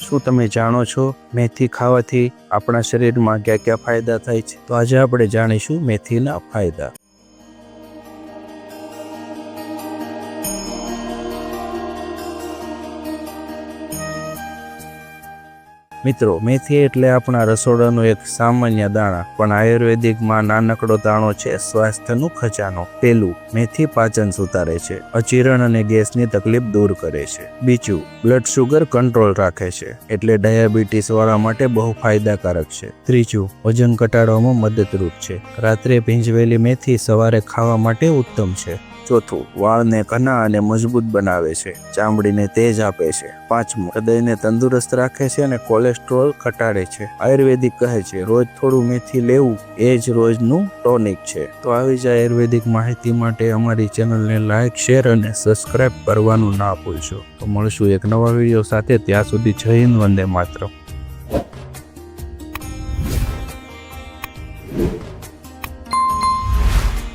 શું તમે જાણો છો મેથી ખાવાથી આપણા શરીરમાં ક્યાં ક્યાં ફાયદા થાય છે? તો આજે આપણે જાણીશું મેથીના ફાયદા। મિત્રો, મેથી એટલે આપણા રસોડાનો એક સામાન્ય દાણા, પણ આયુર્વેદિકમાં નાનકડો દાણો છે સ્વાસ્થ્યનું ખજાનો। પહેલું, મેથી પાચન સુધારે છે, અજીર્ણ અને ગેસની તકલીફ દૂર કરે છે। બીજું, બ્લડ શુગર કંટ્રોલ રાખે છે, એટલે ડાયાબિટીસ વાળા માટે બહુ ફાયદાકારક છે। ત્રીજું, વજન ઘટાડવામાં મદદરૂપ છે, રાત્રે ભીંજવેલી મેથી સવારે ખાવા માટે ઉત્તમ છે। ચોથું, વાળને ઘના અને મજબૂત બનાવે છે, ચામડીને તેજ આપે છે। પાંચમું, હૃદયને તંદુરસ્ત રાખે છે અને કોલેસ્ટ્રોલ ઘટાડે છે। આયુર્વેદિક કહે છે રોજ થોડું મેથી લેવું એ જ રોજનું ટોનિક છે। તો આવી જ આયુર્વેદિક માહિતી માટે અમારી ચેનલને લાઈક, શેર અને સબસ્ક્રાઇબ કરવાનું ના ભૂલશો। તો મળશું એક નવા વિડીયો સાથે, ત્યાં સુધી જય હિન્દ, વંદે માતરમ।